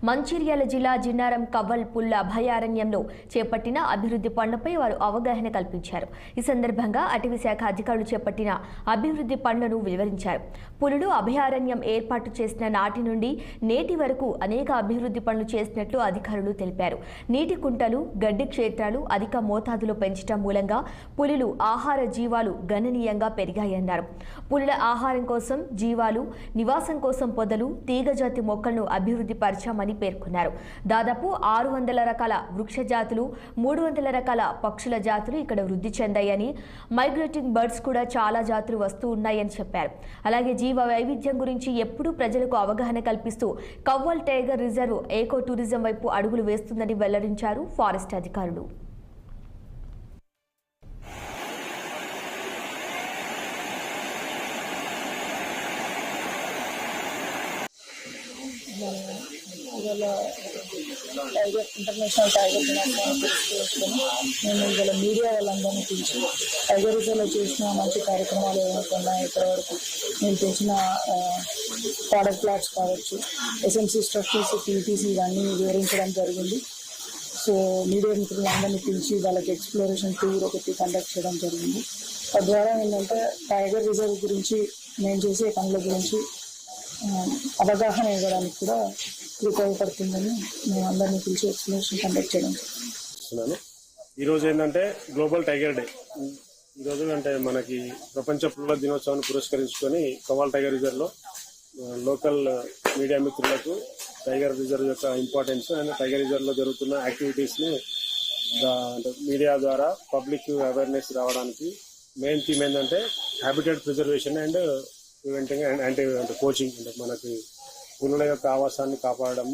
మంచిర్యాల జిల్లా జిన్నారం కవ్వల్ పుల్ల అభయారణ్యంలో చేపట్టిన అభివృద్ధి పనులపై వారు అవగాహన కల్పించారు. ఈ సందర్భంగా అటవీ శాఖ అధికారులు చేపట్టిన అభివృద్ధి పనులను వివరించారు. పులులు అభయారణ్యం ఏర్పాటు చేసిన నాటి నుండి నేటి వరకు అనేక అభివృద్ధి పనులు చేసినట్లు అధికారులు తెలిపారు. నీటి కుంటలు, గడ్డి క్షేత్రాలు అధిక మోతాదులో పెంచడం మూలంగా పులులు ఆహార జీవాలు గణనీయంగా పెరిగాయన్నారు. పులుల ఆహారం కోసం జీవాలు, నివాసం కోసం పొదలు, తీగజాతి మొక్కలను అభివృద్ధి పరిచామని పేర్కొన్నారు. దాదాపు 600 రకాల వృక్ష జాతులు, 300 రకాల పక్షుల జాతులు ఇక్కడ వృద్ధి చెందాయని, మైగ్రేటింగ్ బర్డ్స్ కూడా చాలా జాతులు వస్తూ ఉన్నాయని చెప్పారు. అలాగే జీవ వైవిధ్యం గురించి ఎప్పుడూ ప్రజలకు అవగాహన కల్పిస్తూ కవ్వల్ టైగర్ రిజర్వ్ ఏకో టూరిజం వైపు అడుగులు వేస్తుందని వెల్లడించారు ఫారెస్ట్ అధికారులు. ఇవాళ టైగర్ ఇంటర్నేషనల్ టైగర్ దినోత్సవాన్ని పురస్కరించుకొని మేము ఇవాళ మీడియా వాళ్ళందరినీ పిలిచి టైగర్ రిజర్వ్లో చేసిన మంచి కార్యక్రమాలు ఏమైతే ఉన్నాయో ఇప్పటివరకు మేము చేసిన ప్రోడక్ట్ ప్లాట్స్ కావచ్చు, ఎస్ఎంసీ స్ట్రక్చర్స్, పీటీసీ ఇవన్నీ వివరించడం జరిగింది. సో మీడియా మిత్రులందరినీ పిలిచి వాళ్ళకి ఎక్స్ప్లోరేషన్ టూర్ ఒకటి కండక్ట్ చేయడం జరిగింది. తద్వారా ఏంటంటే టైగర్ రిజర్వ్ గురించి మేము చేసే పనుల గురించి అవగాహన ఇవ్వడానికి కూడా ఉపయోగపడుతుందని మేము అందరినీ పిలిచి ఎక్స్ప్లెనేషన్ కండక్ట్ చేయడం చేస్తున్నాను. ఈరోజు ఏంటంటే గ్లోబల్ టైగర్ డే. ఈరోజు అంటే మనకి ప్రపంచ పులుల దినోత్సవాన్ని పురస్కరించుకొని కవ్వల్ టైగర్ రిజర్వ్లో లోకల్ మీడియా మిత్రులకు టైగర్ రిజర్వ్ యొక్క ఇంపార్టెన్స్ అండ్ టైగర్ రిజర్వ్లో జరుగుతున్న యాక్టివిటీస్ని మీడియా ద్వారా పబ్లిక్ అవేర్నెస్ రావడానికి మెయిన్ థీమ్ ఏంటంటే habitat preservation and preventing and anti coaching, అంటే మనకి పులుల యొక్క ఆవాసాన్ని కాపాడడము